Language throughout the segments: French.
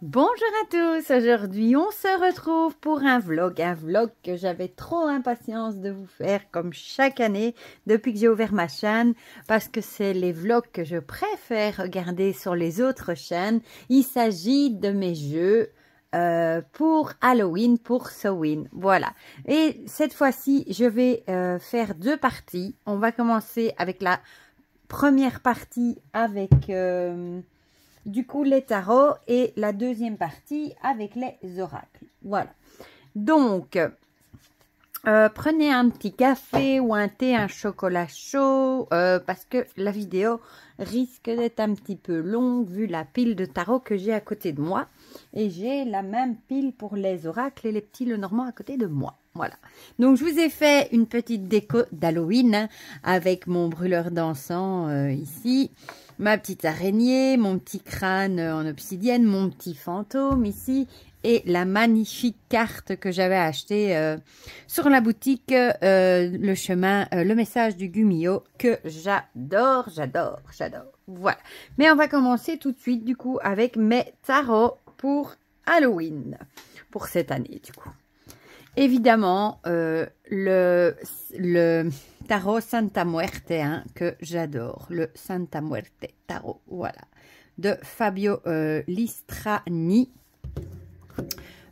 Bonjour à tous, aujourd'hui on se retrouve pour un vlog que j'avais trop impatience de vous faire comme chaque année depuis que j'ai ouvert ma chaîne parce que c'est les vlogs que je préfère regarder sur les autres chaînes. Il s'agit de mes jeux pour Halloween, pour Samhain, voilà. Et cette fois-ci je vais faire deux parties. On va commencer avec la première partie avec... du coup, les tarots et la deuxième partie avec les oracles. Voilà. Donc, prenez un petit café ou un thé, un chocolat chaud parce que la vidéo risque d'être un petit peu longue vu la pile de tarots que j'ai à côté de moi. Et j'ai la même pile pour les oracles et les petits Lenormand à côté de moi. Voilà. Donc, je vous ai fait une petite déco d'Halloween hein, avec mon brûleur d'encens ici. Ma petite araignée, mon petit crâne en obsidienne, mon petit fantôme ici et la magnifique carte que j'avais achetée sur la boutique le message du Gumio que j'adore. Voilà. Mais on va commencer tout de suite du coup avec mes tarots pour Halloween pour cette année du coup. Évidemment, le tarot Santa Muerte hein, que j'adore, le Santa Muerte tarot, voilà, de Fabio Listrani.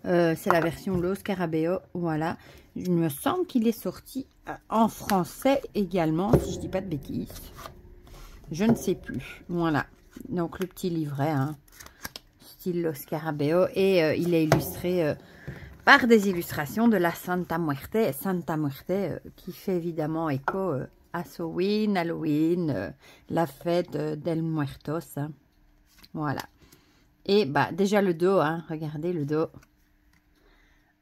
C'est la version Lo Scarabeo, voilà. Il me semble qu'il est sorti en français également, si je dis pas de bêtises. Je ne sais plus, voilà. Donc le petit livret, hein, style Lo Scarabeo, et il est illustré... par des illustrations de la Santa Muerte qui fait évidemment écho à Samhain, Halloween, la fête del Muertos. Hein. Voilà. Et bah déjà le dos, hein, regardez le dos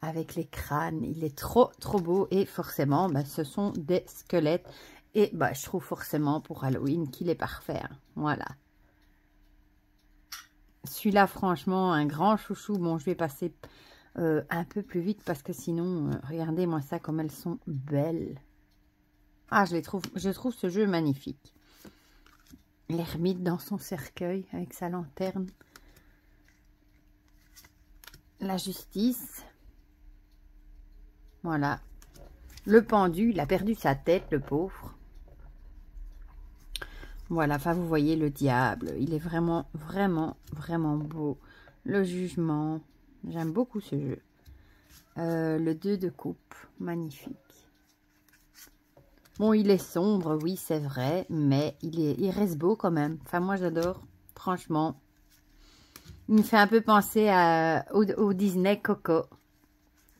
avec les crânes, il est trop beau et forcément bah, ce sont des squelettes et bah je trouve forcément pour Halloween qu'il est parfait. Hein. Voilà. Celui-là franchement un grand chouchou. Bon je vais passer un peu plus vite parce que sinon, regardez-moi ça comme elles sont belles. Ah, je trouve ce jeu magnifique. L'ermite dans son cercueil avec sa lanterne. La justice. Voilà. Le pendu, il a perdu sa tête, le pauvre. Voilà, enfin vous voyez le diable. Il est vraiment beau. Le jugement. J'aime beaucoup ce jeu. Le 2 de coupe, magnifique. Bon, il est sombre, oui, c'est vrai, mais il reste beau quand même. Enfin, moi, j'adore, franchement. Il me fait un peu penser au Disney Coco,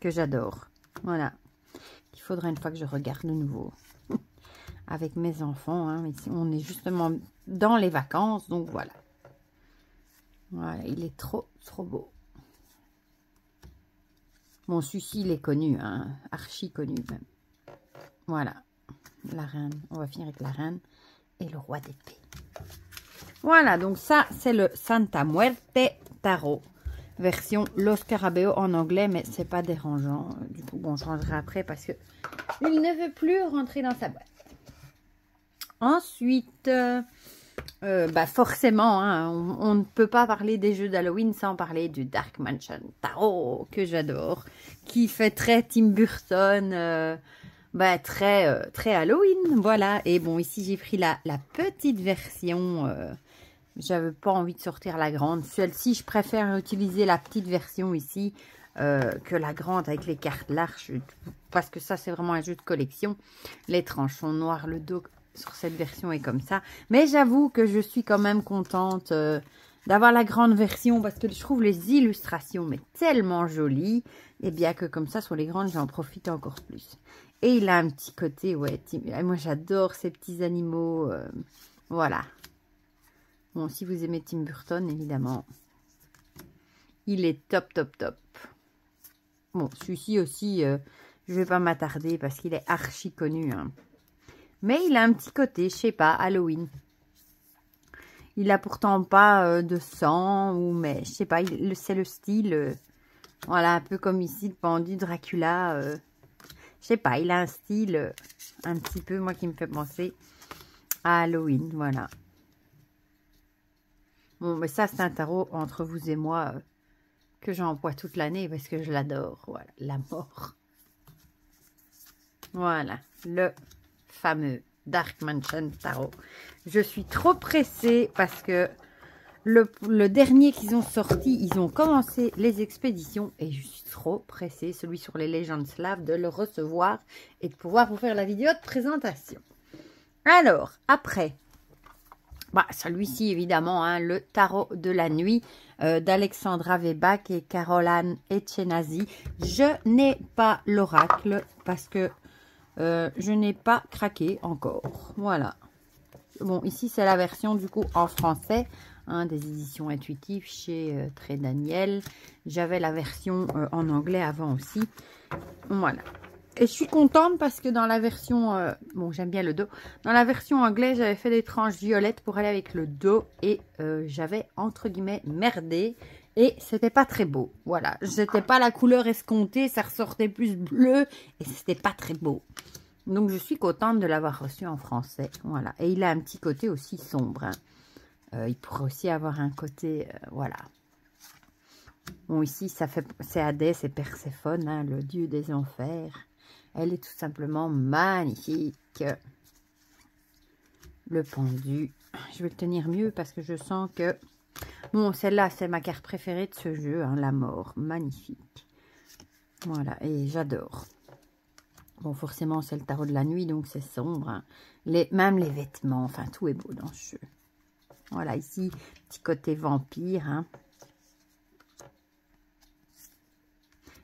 que j'adore. Voilà. Il faudra une fois que je regarde de nouveau. Avec mes enfants, hein. Ici, on est justement dans les vacances, donc voilà. Voilà, il est trop beau. Bon, celui-ci, il est connu, hein, archi connu même. Voilà, la reine. On va finir avec la reine et le roi d'épée. Voilà, donc ça, c'est le Santa Muerte Tarot. Version Lo Scarabeo en anglais, mais c'est pas dérangeant. Du coup, bon, je rangerai après parce que il ne veut plus rentrer dans sa boîte. Ensuite... bah forcément, hein, on ne peut pas parler des jeux d'Halloween sans parler du Dark Mansion Tarot que j'adore, qui fait très Tim Burton, bah, très Halloween, voilà. Et bon, ici j'ai pris la petite version, j'avais pas envie de sortir la grande. Celle-ci, je préfère utiliser la petite version ici que la grande avec les cartes larges, parce que ça c'est vraiment un jeu de collection. Les tranches sont noires, le dos... sur cette version est comme ça, mais j'avoue que je suis quand même contente d'avoir la grande version parce que je trouve les illustrations mais tellement jolies et bien que comme ça sur les grandes j'en profite encore plus. Et il a un petit côté, ouais, moi j'adore ces petits animaux, voilà. Bon, si vous aimez Tim Burton évidemment, il est top. Bon, celui-ci aussi, je vais pas m'attarder parce qu'il est archi connu, hein. Mais il a un petit côté, je sais pas, Halloween. Il a pourtant pas de sang, mais je sais pas, c'est le style, voilà, un peu comme ici, le pendu Dracula. Je sais pas, il a un style un petit peu, moi, qui me fait penser à Halloween, voilà. Bon, mais ça, c'est un tarot entre vous et moi. que j'emploie toute l'année parce que je l'adore. Voilà, la mort. Voilà, le fameux Dark Mansion Tarot. Je suis trop pressée parce que le dernier qu'ils ont sorti, ils ont commencé les expéditions et je suis trop pressée, celui sur les légendes slaves, de le recevoir et de pouvoir vous faire la vidéo de présentation. Alors, après, celui-ci évidemment, hein, le tarot de la nuit d'Alexandra Weback et Caroline Etchenazi. Je n'ai pas l'oracle parce que je n'ai pas craqué encore. Voilà. Bon, ici c'est la version du coup en français. Des éditions intuitives chez Très Daniel. J'avais la version en anglais avant aussi. Voilà. Et je suis contente parce que dans la version... bon, j'aime bien le dos. Dans la version anglaise, j'avais fait des tranches violettes pour aller avec le dos. Et j'avais, entre guillemets, merdé. Et c'était pas très beau. Voilà. C'était pas la couleur escomptée. Ça ressortait plus bleu. Et c'était pas très beau. Donc, je suis contente de l'avoir reçu en français. Voilà. Et il a un petit côté aussi sombre, hein. Il pourrait aussi avoir un côté, voilà. Bon, ici, c'est Hadès et Perséphone, hein, le dieu des enfers. Elle est tout simplement magnifique. Le pendu. Je vais le tenir mieux parce que je sens que... Bon, celle-là, c'est ma carte préférée de ce jeu, hein, la mort. Magnifique. Voilà, et j'adore. Bon, forcément, c'est le tarot de la nuit, donc c'est sombre, hein. Même les vêtements, enfin, tout est beau dans ce jeu. Voilà, ici, petit côté vampire, hein.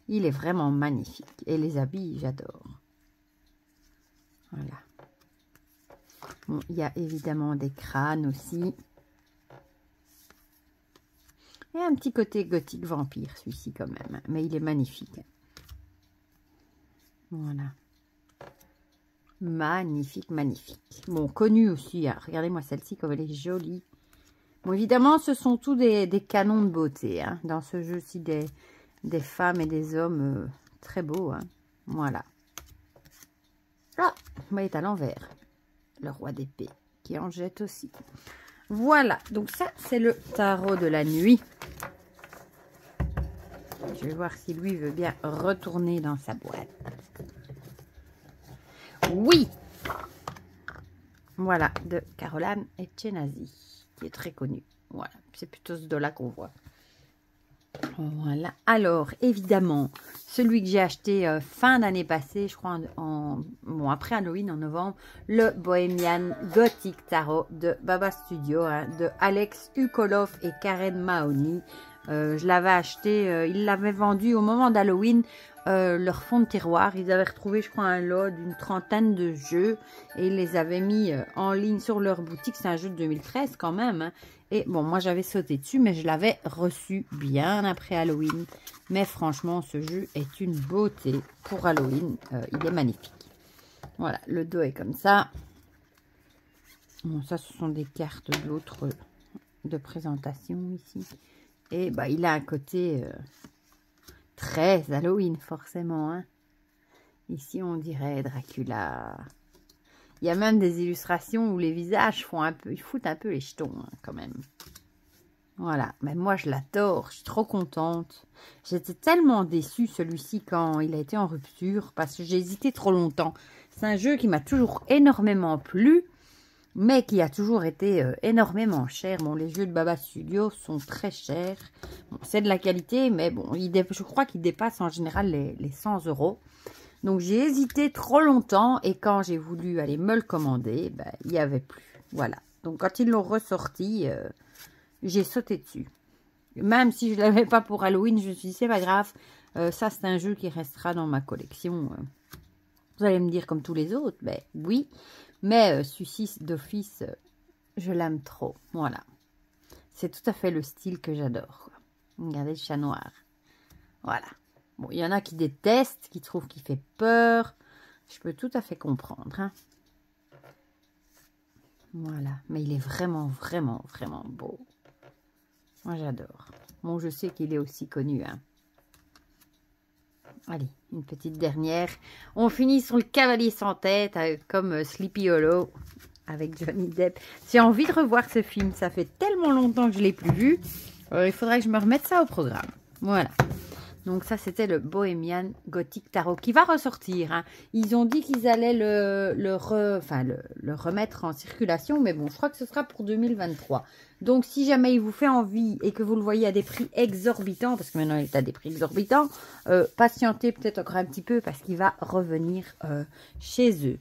Il est vraiment magnifique. Et les habits, j'adore. Voilà. Bon, il y a évidemment des crânes aussi. Et un petit côté gothique vampire, celui-ci quand même. Mais il est magnifique. Voilà. Magnifique, magnifique. Bon, connu aussi, hein. Regardez-moi celle-ci, comme elle est jolie. Bon, évidemment, ce sont tous des canons de beauté, hein. Dans ce jeu-ci, des femmes et des hommes très beaux, hein. Voilà. Ah, il est à l'envers. Le roi d'épée, qui en jette aussi. Voilà, donc ça, c'est le tarot de la nuit. Je vais voir si lui veut bien retourner dans sa boîte. Oui! Voilà, de Caroline Etchenazi, qui est très connue. Voilà, c'est plutôt ce dos-là qu'on voit. Voilà, alors, évidemment, celui que j'ai acheté fin d'année passée, je crois, bon, après Halloween, en novembre, le Bohemian Gothic Tarot de Baba Studio, hein, de Alex Ukolov et Karen Mahoney. Je l'avais acheté, ils l'avaient vendu au moment d'Halloween, leur fond de tiroir. Ils avaient retrouvé, je crois, un lot d'une 30aine de jeux et ils les avaient mis en ligne sur leur boutique. C'est un jeu de 2013 quand même, hein. Et bon, moi j'avais sauté dessus, mais je l'avais reçu bien après Halloween. Mais franchement, ce jeu est une beauté pour Halloween. Il est magnifique. Voilà, le dos est comme ça. Bon, ça, ce sont des cartes d'autres de présentation ici. Et bah, il a un côté très Halloween, forcément, hein. Ici, on dirait Dracula. Il y a même des illustrations où les visages font un peu, ils foutent un peu les jetons, hein, quand même. Voilà, mais moi je l'adore, je suis trop contente. J'étais tellement déçue celui-ci quand il a été en rupture parce que j'ai hésité trop longtemps. C'est un jeu qui m'a toujours énormément plu, mais qui a toujours été énormément cher. Bon, les jeux de Baba Studio sont très chers. Bon, c'est de la qualité, mais bon, je crois qu'il dépasse en général les 100 €. Donc, j'ai hésité trop longtemps et quand j'ai voulu aller me le commander, ben, il n'y avait plus. Voilà. Donc, quand ils l'ont ressorti, j'ai sauté dessus. Même si je ne l'avais pas pour Halloween, je me suis dit, c'est pas grave. Ça, c'est un jeu qui restera dans ma collection. Vous allez me dire comme tous les autres, ben oui. Mais celui-ci d'office, je l'aime trop. Voilà. C'est tout à fait le style que j'adore. Regardez le chat noir. Voilà. Bon, il y en a qui détestent, qui trouvent qu'il fait peur. Je peux tout à fait comprendre, hein. Voilà. Mais il est vraiment, vraiment, vraiment beau. Moi, j'adore. Bon, je sais qu'il est aussi connu, hein. Allez, une petite dernière. On finit sur le cavalier sans tête, comme Sleepy Hollow, avec Johnny Depp. J'ai envie de revoir ce film. Ça fait tellement longtemps que je ne l'ai plus vu. Il faudrait que je me remette ça au programme. Voilà. Donc ça, c'était le Bohemian Gothic Tarot qui va ressortir. Hein. Ils ont dit qu'ils allaient le remettre en circulation. Mais bon, je crois que ce sera pour 2023. Donc, si jamais il vous fait envie et que vous le voyez à des prix exorbitants, parce que maintenant, il est à des prix exorbitants, patientez peut-être encore un petit peu parce qu'il va revenir chez eux.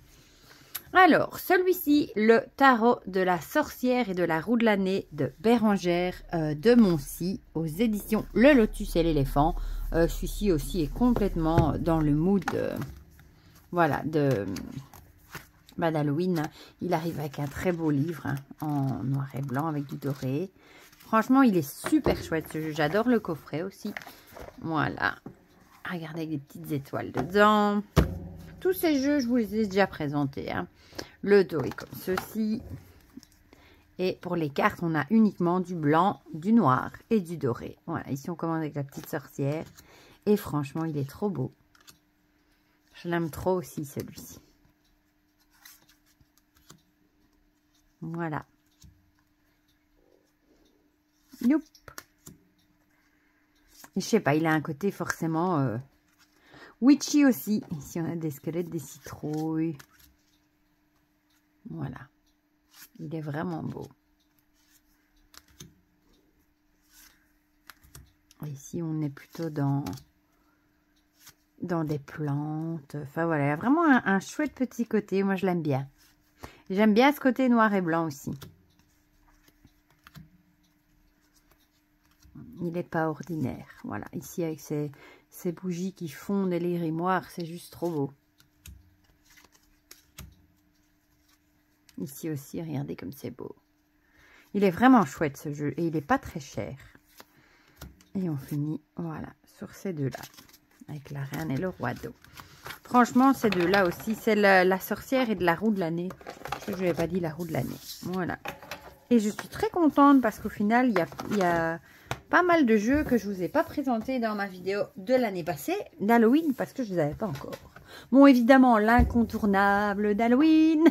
Alors, celui-ci, le tarot de la sorcière et de la roue de l'année de Bérangère de Moncy aux éditions Le Lotus et l'éléphant. Celui-ci aussi est complètement dans le mood voilà, d'Halloween. Il arrive avec un très beau livre hein, en noir et blanc avec du doré. Franchement, il est super chouette ce jeu. J'adore le coffret aussi. Voilà. Regardez avec des petites étoiles dedans. Tous ces jeux, je vous les ai déjà présentés. Hein. Le dos est comme ceci. Et pour les cartes, on a uniquement du blanc, du noir et du doré. Voilà, ici on commence avec la petite sorcière. Et franchement, il est trop beau. Je l'aime trop aussi, celui-ci. Voilà. Youp. Et je sais pas, il a un côté forcément witchy aussi. Ici, on a des squelettes, des citrouilles. Voilà. Il est vraiment beau. Et ici, on est plutôt dans des plantes. Enfin, voilà. Il y a vraiment un chouette petit côté. Moi, je l'aime bien. J'aime bien ce côté noir et blanc aussi. Il n'est pas ordinaire. Voilà. Ici, avec ces bougies qui fondent et les grimoires, c'est juste trop beau. Ici aussi, regardez comme c'est beau. Il est vraiment chouette ce jeu et il n'est pas très cher. Et on finit, voilà, sur ces deux-là. Avec la reine et le roi d'eau. Franchement, ces deux-là aussi, c'est la sorcière et de la roue de l'année. Je ne l'ai pas dit la roue de l'année. Voilà. Et je suis très contente parce qu'au final, il y a pas mal de jeux que je ne vous ai pas présentés dans ma vidéo de l'année passée, d'Halloween, parce que je ne les avais pas encore. Bon, évidemment, l'incontournable d'Halloween,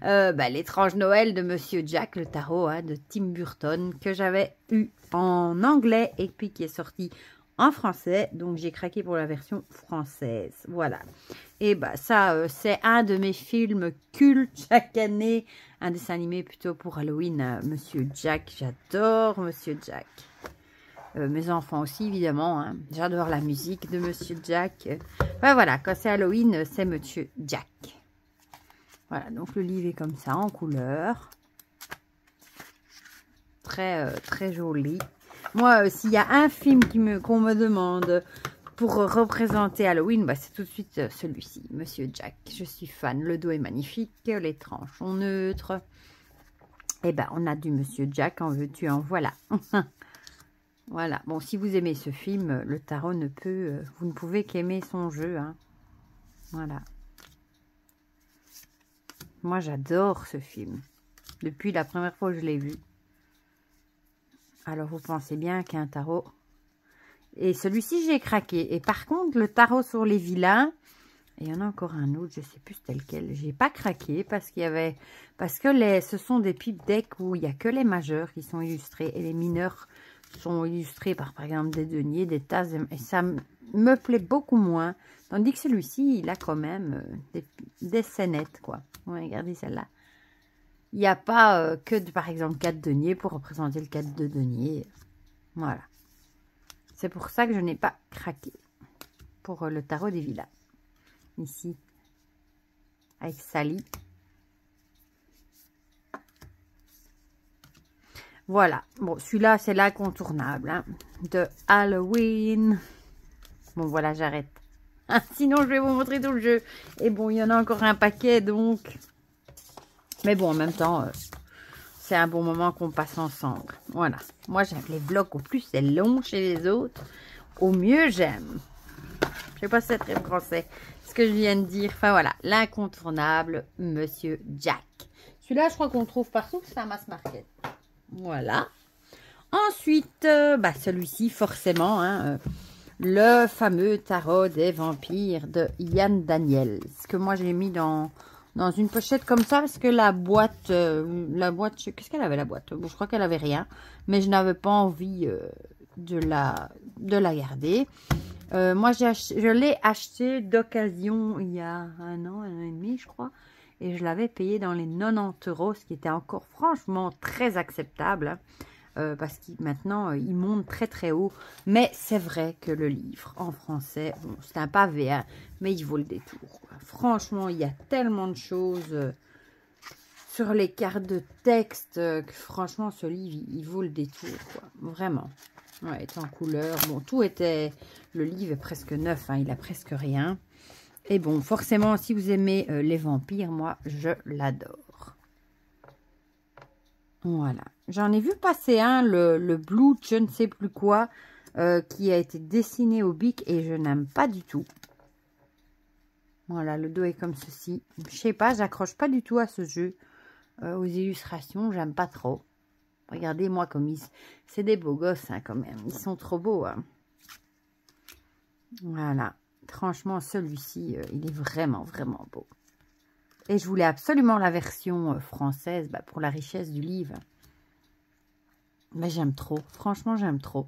l'étrange Noël de Monsieur Jack, le tarot hein, de Tim Burton, que j'avais eu en anglais et puis qui est sorti en français. Donc, j'ai craqué pour la version française. Voilà. Et ça, c'est un de mes films cultes chaque année. Un dessin animé plutôt pour Halloween, Monsieur Jack. J'adore Monsieur Jack. Mes enfants aussi, évidemment. Hein. J'adore la musique de Monsieur Jack. Enfin, voilà, quand c'est Halloween, c'est Monsieur Jack. Voilà, donc le livre est comme ça, en couleur. Très, très joli. Moi, s'il y a un film qu'on me demande pour représenter Halloween, c'est tout de suite celui-ci, Monsieur Jack. Je suis fan. Le dos est magnifique, les tranches sont neutres. Et on a du Monsieur Jack, en veux-tu, en voilà. Voilà. Bon, si vous aimez ce film, le tarot ne peut... vous ne pouvez qu'aimer son jeu. Hein. Voilà. Moi, j'adore ce film. Depuis la première fois que je l'ai vu. Alors, vous pensez bien qu'un tarot... Et celui-ci, j'ai craqué. Et par contre, le tarot sur les vilains... Et il y en a encore un autre, je ne sais plus c'était lequel. J'ai pas craqué parce qu'il y avait... Parce que ce sont des pipe decks où il n'y a que les majeurs qui sont illustrés. Et les mineurs sont illustrés par exemple, des deniers, des tasses. Et ça me plaît beaucoup moins. Tandis que celui-ci, il a quand même des scénettes, quoi. Ouais, regardez celle-là. Il n'y a pas que, par exemple, 4 deniers pour représenter le 4 de deniers. Voilà. C'est pour ça que je n'ai pas craqué pour le tarot des vilains. Ici, avec Sally. Voilà. Bon, celui-là, c'est l'incontournable hein, de Halloween. Bon, voilà, j'arrête. Sinon, je vais vous montrer tout le jeu. Et bon, il y en a encore un paquet, donc... Mais bon, en même temps, c'est un bon moment qu'on passe ensemble. Voilà. Moi, j'aime les vlogs. Au plus, c'est long chez les autres. Au mieux, j'aime. Je sais pas si c'est très français, ce que je viens de dire. Enfin, voilà. L'incontournable Monsieur Jack. Celui-là, je crois qu'on le trouve partout. C'est un mass market. Voilà. Ensuite, celui-ci, forcément, hein, le fameux tarot des vampires de Yann Daniel. Ce que moi, j'ai mis dans une pochette comme ça, parce que la boîte, qu'est-ce qu'elle avait la boîte? Bon, je crois qu'elle avait rien, mais je n'avais pas envie de de la garder. Moi, je l'ai acheté d'occasion il y a un an et demi, je crois. Et je l'avais payé dans les 90 €, ce qui était encore franchement très acceptable. Hein. Parce que maintenant, il monte très très haut. Mais c'est vrai que le livre en français, bon, c'est un pavé, hein, mais il vaut le détour. Quoi. Franchement, il y a tellement de choses sur les cartes de texte que franchement, ce livre, il vaut le détour. Quoi. Vraiment. Ouais, il est en couleur. Bon, tout était... Le livre est presque neuf, hein, il a presque rien. Et bon, forcément, si vous aimez les vampires, moi, je l'adore. Voilà. J'en ai vu passer un, le Blue, je ne sais plus quoi, qui a été dessiné au bic et je n'aime pas du tout. Voilà, le dos est comme ceci. Je sais pas, j'accroche pas du tout à ce jeu. Aux illustrations, j'aime pas trop. Regardez-moi comme ils... C'est des beaux gosses, hein, quand même. Ils sont trop beaux, hein. Voilà. Franchement, celui-ci, il est vraiment, vraiment beau. Et je voulais absolument la version française pour la richesse du livre. Mais j'aime trop. Franchement, j'aime trop.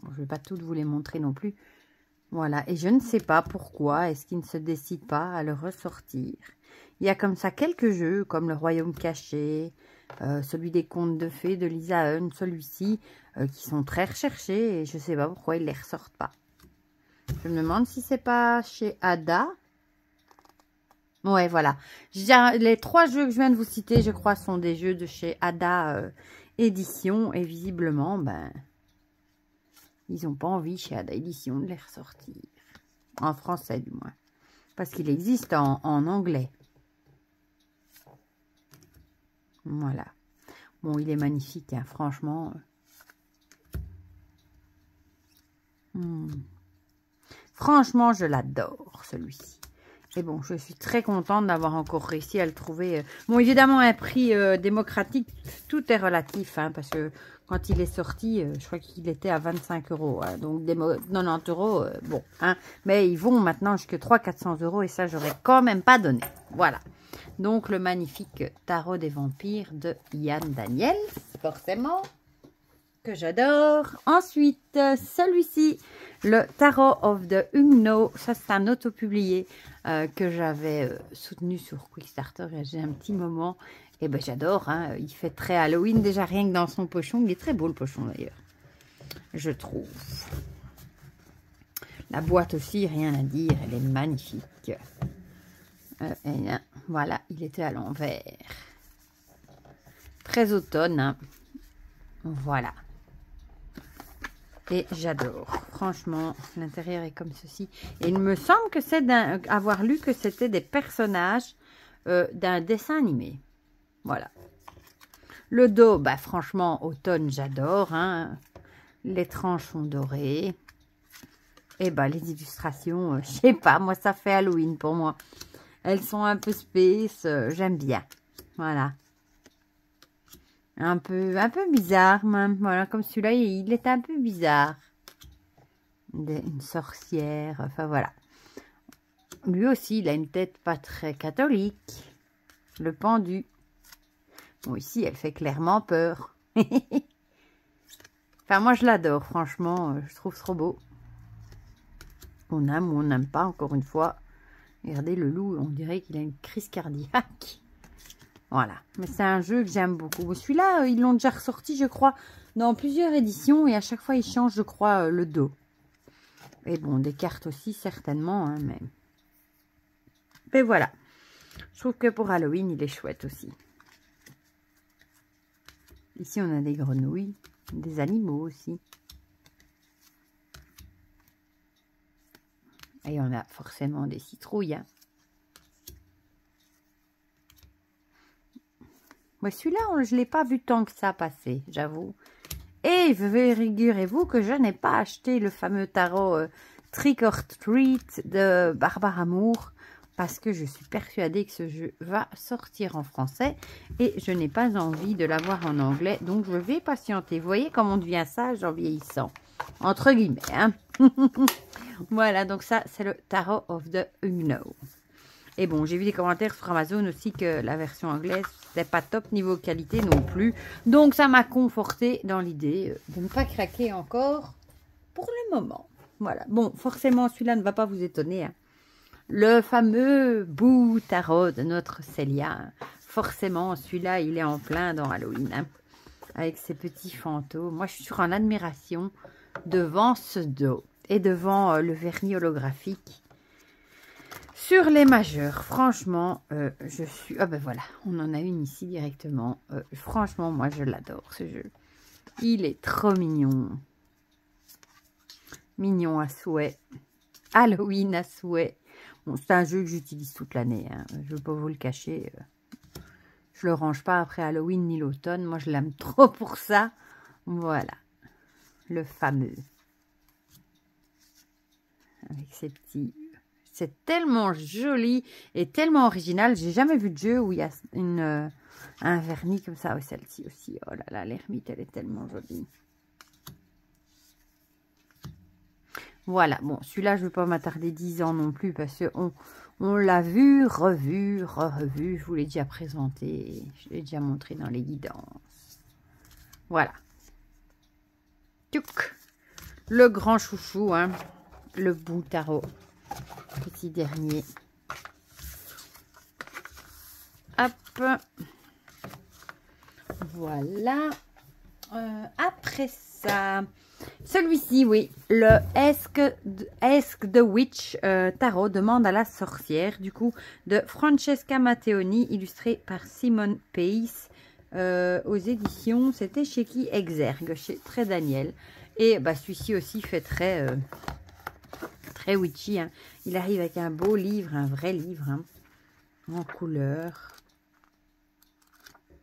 Bon, je ne vais pas toutes vous les montrer non plus. Voilà. Et je ne sais pas pourquoi est-ce qu'ils ne se décident pas à le ressortir. Il y a comme ça quelques jeux, comme Le Royaume Caché, celui des Contes de Fées de Lisa Hunn, celui-ci, qui sont très recherchés. Et je ne sais pas pourquoi ils ne les ressortent pas. Je me demande si c'est pas chez Ada. Ouais, voilà. Les 3 jeux que je viens de vous citer, je crois, sont des jeux de chez Ada Édition. Et visiblement, ben, ils n'ont pas envie chez Ada Édition de les ressortir. En français, du moins. Parce qu'il existe en anglais. Voilà. Bon, il est magnifique, hein, franchement. Franchement, je l'adore, celui-ci. Et bon, je suis très contente d'avoir encore réussi à le trouver. Bon, évidemment, un prix démocratique, tout est relatif, hein, parce que quand il est sorti, je crois qu'il était à 25 €. Hein, donc, 90 €, bon. Hein, mais ils vont maintenant jusqu'à 300-400 € et ça, j'aurais quand même pas donné. Voilà. Donc, le magnifique Tarot des Vampires de Yann Daniels, forcément, que j'adore. Ensuite, celui-ci, le Tarot of the Unknown. Ça, c'est un autopublié que j'avais soutenu sur Quickstarter il y a un petit moment. Et ben j'adore, hein. Il fait très Halloween, déjà rien que dans son pochon. Il est très beau, le pochon, d'ailleurs. Je trouve. La boîte aussi, rien à dire. Elle est magnifique. Voilà, il était à l'envers. Très automne, hein. Voilà. Et j'adore. Franchement, l'intérieur est comme ceci. Et il me semble que c'est avoir lu que c'était des personnages d'un dessin animé. Voilà. Le dos, bah franchement, automne, j'adore. Hein. Les tranches sont dorées. Et bah les illustrations, je sais pas, moi ça fait Halloween pour moi. Elles sont un peu space, j'aime bien. Voilà. Un peu bizarre même. Voilà, comme celui-là, il est un peu bizarre. Une sorcière, enfin voilà. Lui aussi, il a une tête pas très catholique. Le pendu. Bon, ici, elle fait clairement peur. Enfin, moi, je l'adore, franchement. Je trouve trop beau. On aime ou on n'aime pas, encore une fois. Regardez, le loup, on dirait qu'il a une crise cardiaque. Voilà. Mais c'est un jeu que j'aime beaucoup. Celui-là, ils l'ont déjà ressorti, je crois, dans plusieurs éditions. Et à chaque fois, ils changent, je crois, le dos. Et bon, des cartes aussi, certainement. Hein, mais voilà. Je trouve que pour Halloween, il est chouette aussi. Ici, on a des grenouilles, des animaux aussi. Et on a forcément des citrouilles. Hein. Moi, celui-là, je ne l'ai pas vu tant que ça passer, j'avoue. Et figurez-vous que je n'ai pas acheté le fameux tarot Trick or Treat de Barbara Moore. Parce que je suis persuadée que ce jeu va sortir en français. Et je n'ai pas envie de l'avoir en anglais. Donc, je vais patienter. Vous voyez comment on devient sage en vieillissant. Entre guillemets. Hein. Voilà, donc ça, c'est le Tarot of the Unknown. Et bon, j'ai vu des commentaires sur Amazon aussi que la version anglaise, c'était pas top niveau qualité non plus. Donc, ça m'a conforté dans l'idée de ne pas craquer encore pour le moment. Voilà. Bon, forcément, celui-là ne va pas vous étonner. Hein. Le fameux bout tarot de notre Célia. Forcément, celui-là, il est en plein dans Halloween. Hein, avec ses petits fantômes. Moi, je suis en admiration devant ce dos. Et devant le vernis holographique. Sur les majeurs, franchement, je suis... Ah ben voilà, on en a une ici directement. Franchement, moi, je l'adore, ce jeu. Il est trop mignon. Mignon à souhait. Halloween à souhait. Bon, c'est un jeu que j'utilise toute l'année. Hein. Je ne veux pas vous le cacher. Je le range pas après Halloween ni l'automne. Moi, je l'aime trop pour ça. Voilà. Le fameux. Avec ses petits... C'est tellement joli et tellement original. J'ai jamais vu de jeu où il y a un vernis comme ça. Oui, celle-ci aussi. Oh là là, l'ermite, elle est tellement jolie. Voilà. Bon, celui-là, je ne vais pas m'attarder 10 ans non plus parce qu'on l'a vu, revu, revu. Je vous l'ai déjà présenté. Je l'ai déjà montré dans les guidances. Voilà. Tchouk. Le grand chouchou, hein. Le bout tarot. Petit dernier. Hop. Voilà. Après ça, celui-ci, oui. Le Ask the Witch Tarot demande à la sorcière, du coup, de Francesca Matteoni, illustré par Simone Pace, aux éditions, c'était chez qui? Exergue, chez Très Daniel. Et bah, celui-ci aussi fait très witchy. Hein. Il arrive avec un beau livre, un vrai livre, hein, en couleur.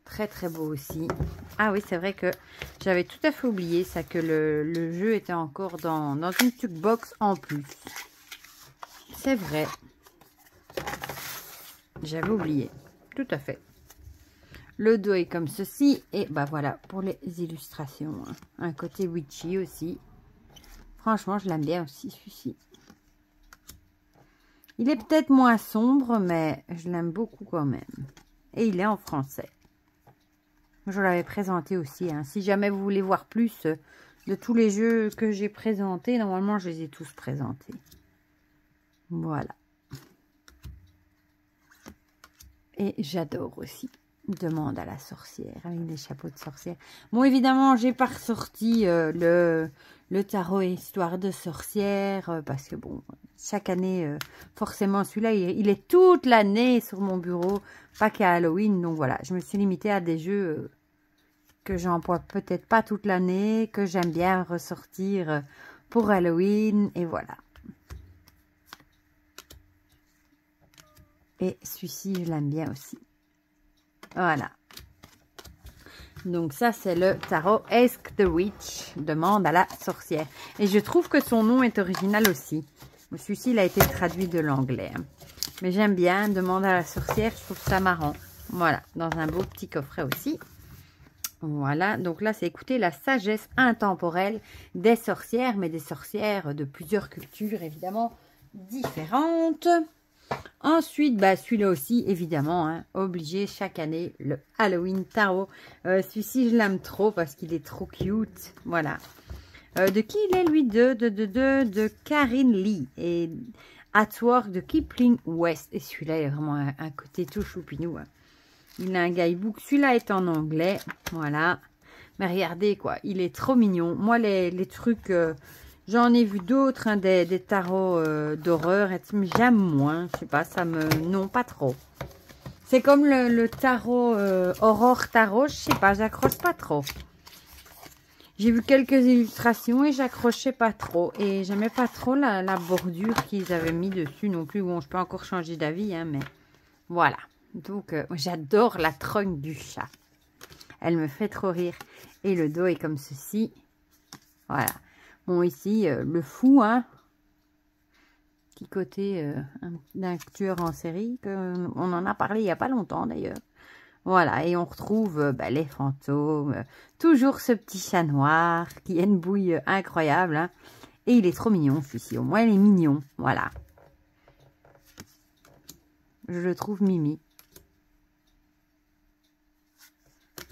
Très très beau aussi. Ah oui, c'est vrai que j'avais tout à fait oublié ça, que le jeu était encore dans une petite box en plus. C'est vrai. J'avais oublié. Tout à fait. Le dos est comme ceci. Et bah voilà, pour les illustrations. Hein. Un côté witchy aussi. Franchement, je l'aime bien aussi, celui-ci. Il est peut-être moins sombre, mais je l'aime beaucoup quand même. Et il est en français. Je l'avais présenté aussi. Hein. Si jamais vous voulez voir plus de tous les jeux que j'ai présentés, normalement, je les ai tous présentés. Voilà. Et j'adore aussi. Demande à la sorcière, avec des chapeaux de sorcière. Bon, évidemment, j'ai pas ressorti le tarot et histoire de sorcière, parce que bon, chaque année, forcément, celui-là, il est toute l'année sur mon bureau, pas qu'à Halloween. Donc voilà, je me suis limitée à des jeux que j'emploie peut-être pas toute l'année, que j'aime bien ressortir pour Halloween, et voilà. Et celui-ci, je l'aime bien aussi. Voilà. Donc ça, c'est le tarot Ask the Witch, demande à la sorcière. Et je trouve que son nom est original aussi. Celui-ci, il a été traduit de l'anglais. Hein. Mais j'aime bien, demande à la sorcière, je trouve ça marrant. Voilà, dans un beau petit coffret aussi. Voilà, donc là, c'est écouter la sagesse intemporelle des sorcières, mais des sorcières de plusieurs cultures, évidemment, différentes. Ensuite, bah, celui-là aussi, évidemment, hein, obligé chaque année, le Halloween Tarot. Celui-ci, je l'aime trop parce qu'il est trop cute. Voilà. De qui il est, lui? De Karine Lee et Artwork de Kipling West. Et celui-là, il a vraiment un côté tout choupinou. Hein. Il a un guidebook. Celui-là est en anglais. Voilà. Mais regardez, quoi. Il est trop mignon. Moi, les trucs... j'en ai vu d'autres, hein, des tarots d'horreur, mais j'aime moins, je sais pas, ça me... Non, pas trop. C'est comme le tarot, Aurore Tarot, je sais pas, j'accroche pas trop. J'ai vu quelques illustrations et j'accrochais pas trop. Et j'aimais pas trop la bordure qu'ils avaient mis dessus non plus. Bon, je peux encore changer d'avis, hein, mais voilà. Donc, j'adore la trogne du chat. Elle me fait trop rire. Et le dos est comme ceci. Voilà. Bon, ici, le fou, hein. Petit côté d'un tueur en série. On en a parlé il n'y a pas longtemps, d'ailleurs. Voilà, et on retrouve les fantômes. Toujours ce petit chat noir qui a une bouille incroyable. Hein. Et il est trop mignon, celui-ci. Au moins, il est mignon. Voilà. Je le trouve mimi.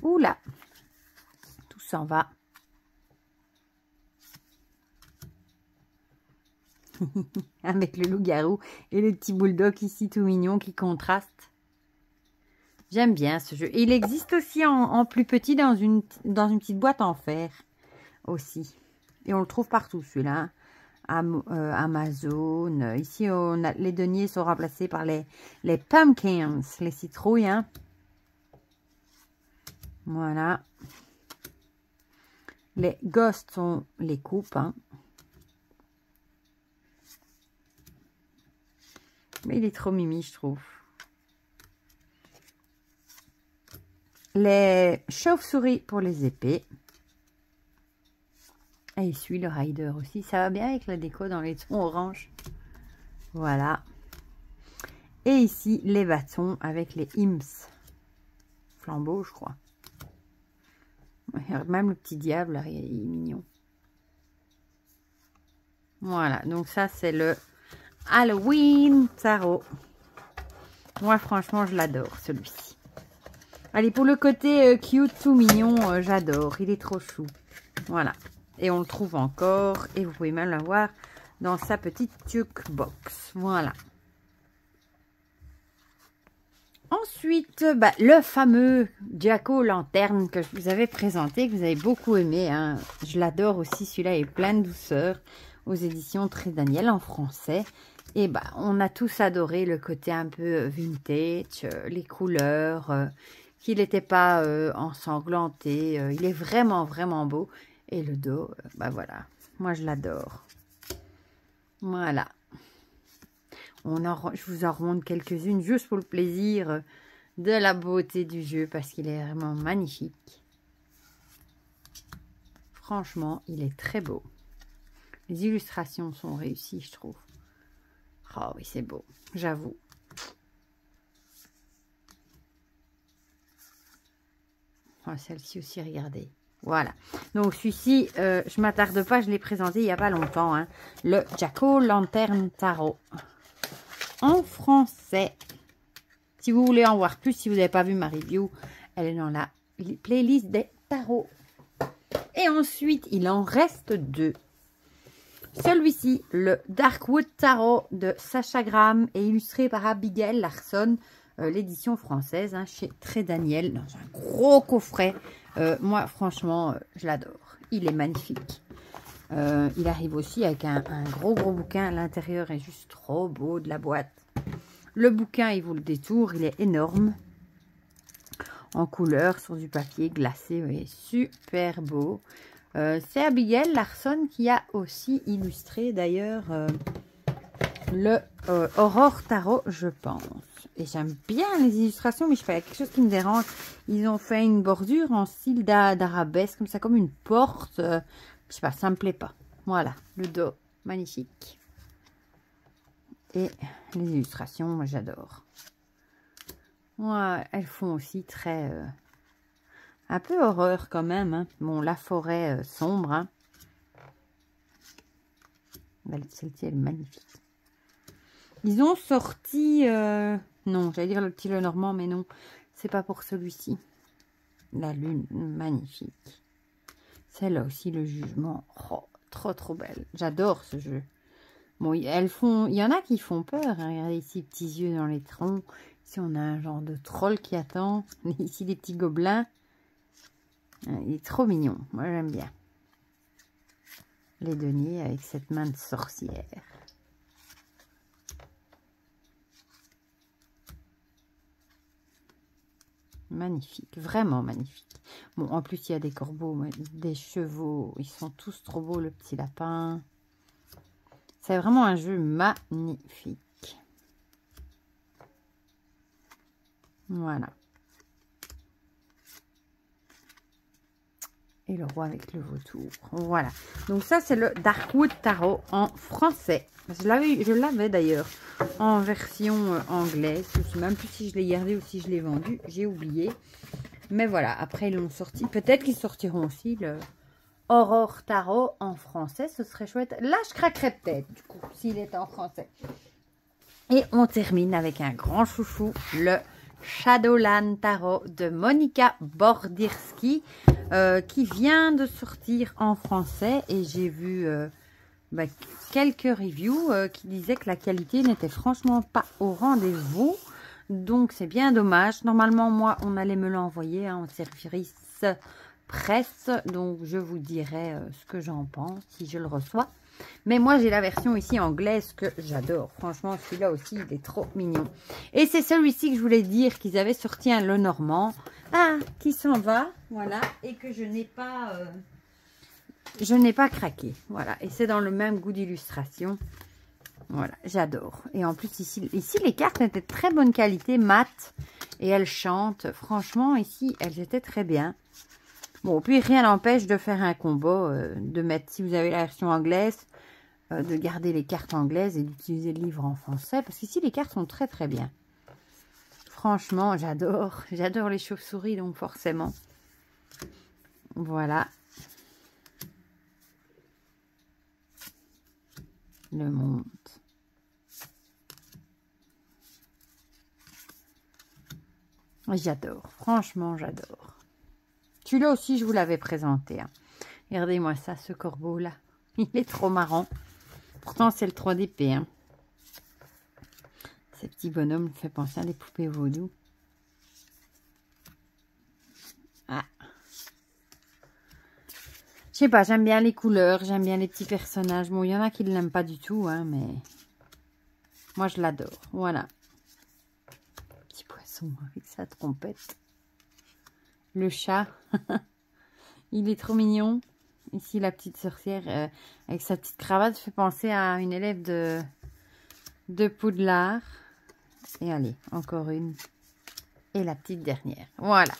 Oula, tout s'en va. Avec le loup-garou et le petit bulldog ici tout mignon qui contraste. J'aime bien ce jeu. Et il existe aussi en plus petit dans une petite boîte en fer aussi. Et on le trouve partout celui-là. Amazon. Ici, les deniers sont remplacés par les pumpkins, les citrouilles. Hein. Voilà. Les ghosts sont les coupes. Hein. Mais il est trop mimi, je trouve. Les chauves-souris pour les épées. Et il suit le rider aussi. Ça va bien avec la déco dans les tons orange. Voilà. Et ici, les bâtons avec les imps. Flambeau, je crois. Même le petit diable, là, il est mignon. Voilà. Donc ça, c'est le Halloween Tarot. Moi, franchement, je l'adore, celui-ci. Allez, pour le côté cute, tout mignon, j'adore. Il est trop chou. Voilà. Et on le trouve encore. Et vous pouvez même l'avoir dans sa petite jukebox. Voilà. Ensuite, le fameux Jack-o'-lanterne que je vous avais présenté, que vous avez beaucoup aimé. Hein. Je l'adore aussi. Celui-là est plein de douceur. Aux éditions Très Daniel en français. Et on a tous adoré le côté un peu vintage, les couleurs, qu'il n'était pas ensanglanté. Il est vraiment, vraiment beau. Et le dos, voilà. Moi, je l'adore. Voilà. Je vous en remonte quelques-unes juste pour le plaisir de la beauté du jeu parce qu'il est vraiment magnifique. Franchement, il est très beau. Les illustrations sont réussies, je trouve. Oh oui, c'est beau, j'avoue. Oh, celle-ci aussi, regardez. Voilà. Donc, celui-ci, je ne m'attarde pas, je l'ai présenté il n'y a pas longtemps. Hein, le Jack-o'-lanterne Tarot. En français. Si vous voulez en voir plus, si vous n'avez pas vu ma review, elle est dans la playlist des tarots. Et ensuite, il en reste deux. Celui-ci, le Darkwood Tarot de Sacha Graham, est illustré par Abigail Larson, l'édition française, hein, chez Très Daniel, dans un gros coffret. Moi, franchement, je l'adore. Il est magnifique. Il arrive aussi avec un gros bouquin. L'intérieur est juste trop beau de la boîte. Le bouquin, il vaut le détour. Il est énorme. En couleur, sur du papier glacé. Oui, super beau. C'est Abigail Larson qui a aussi illustré d'ailleurs le Aurore Tarot, je pense. Et j'aime bien les illustrations, mais je sais pas, il y a quelque chose qui me dérange. Ils ont fait une bordure en style d'arabesque, comme ça, comme une porte. Je sais pas, ça me plaît pas. Voilà, le dos, magnifique. Et les illustrations, moi j'adore. Ouais, elles font aussi très... un peu horreur quand même. Hein. Bon, la forêt sombre. Hein. Celle-ci, elle est magnifique. Ils ont sorti... non, j'allais dire le petit Lenormand, mais non. C'est pas pour celui-ci. La lune, magnifique. Celle-là aussi, le jugement. Oh, trop belle. J'adore ce jeu. Bon, il y en a qui font peur. Hein. Regardez ici, petits yeux dans les troncs. Ici, on a un genre de troll qui attend. Ici, des petits gobelins. Il est trop mignon. Moi, j'aime bien. Les deniers avec cette main de sorcière. Magnifique. Vraiment magnifique. Bon, en plus, il y a des corbeaux, des chevaux. Ils sont tous trop beaux, le petit lapin. C'est vraiment un jeu magnifique. Voilà. Et le roi avec le vautour. Voilà. Donc ça, c'est le Darkwood Tarot en français. Je l'avais d'ailleurs en version anglaise. Je ne sais même plus si je l'ai gardé ou si je l'ai vendu. J'ai oublié. Mais voilà, après ils l'ont sorti. Peut-être qu'ils sortiront aussi le Aurore Tarot en français. Ce serait chouette. Là, je craquerais peut-être, du coup, s'il était en français. Et on termine avec un grand chouchou, le Shadowland Tarot de Monika Bordirski, qui vient de sortir en français. Et j'ai vu quelques reviews qui disaient que la qualité n'était franchement pas au rendez-vous. Donc c'est bien dommage. Normalement, moi, on allait me l'envoyer en service presse. Donc je vous dirai ce que j'en pense si je le reçois. Mais moi, j'ai la version ici anglaise que j'adore. Franchement, celui-là aussi, il est trop mignon. Et c'est celui-ci que je voulais dire qu'ils avaient sorti un Lenormand. Ah, qui s'en va, voilà. Et que je n'ai pas craqué. Voilà. Et c'est dans le même goût d'illustration. Voilà, j'adore. Et en plus, ici, les cartes étaient de très bonne qualité, mat. Et elles chantent. Franchement, ici, elles étaient très bien. Bon, puis rien n'empêche de faire un combo, de mettre, si vous avez la version anglaise, de garder les cartes anglaises et d'utiliser le livre en français. Parce qu'ici, les cartes sont très très bien. Franchement, j'adore. J'adore les chauves-souris, donc forcément. Voilà. Le monde. J'adore. Franchement, j'adore. Celui-là aussi, je vous l'avais présenté. Hein. Regardez-moi ça, ce corbeau-là. Il est trop marrant. Pourtant, c'est le 3 d'épée. Hein. Ces petits bonhommes me font penser à des poupées vaudou. Ah. Je sais pas, j'aime bien les couleurs, j'aime bien les petits personnages. Bon, il y en a qui ne l'aiment pas du tout, hein, mais moi, je l'adore. Voilà. Petit poisson avec sa trompette. Le chat, il est trop mignon. Ici, la petite sorcière avec sa petite cravate fait penser à une élève de Poudlard. Et allez, encore une. Et la petite dernière. Voilà.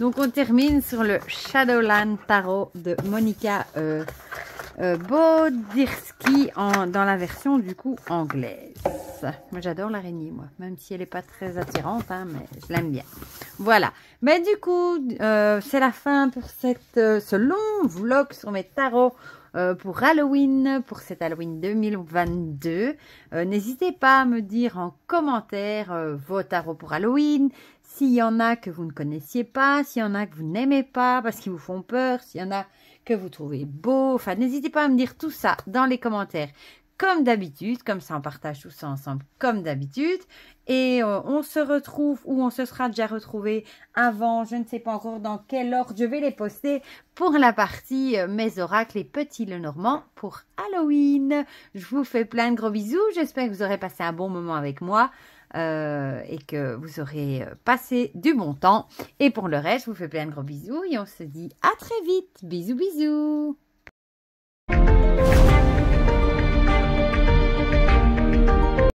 Donc, on termine sur le Shadowland Tarot de Monika Bordirski dans la version, du coup, anglaise. Moi, j'adore l'araignée, moi. Même si elle n'est pas très attirante, hein, mais je l'aime bien. Voilà. Mais du coup, c'est la fin pour ce long vlog sur mes tarots pour Halloween, pour cet Halloween 2022. N'hésitez pas à me dire en commentaire vos tarots pour Halloween, s'il y en a que vous ne connaissiez pas, s'il y en a que vous n'aimez pas parce qu'ils vous font peur, s'il y en a que vous trouvez beaux. Enfin, n'hésitez pas à me dire tout ça dans les commentaires. Comme d'habitude, comme ça on partage tout ça ensemble comme d'habitude. Et on se retrouve, ou on se sera déjà retrouvé avant, je ne sais pas encore dans quel ordre je vais les poster pour la partie mes oracles et petits Lenormand pour Halloween. Je vous fais plein de gros bisous, j'espère que vous aurez passé un bon moment avec moi et que vous aurez passé du bon temps. Et pour le reste, je vous fais plein de gros bisous et on se dit à très vite. Bisous bisous.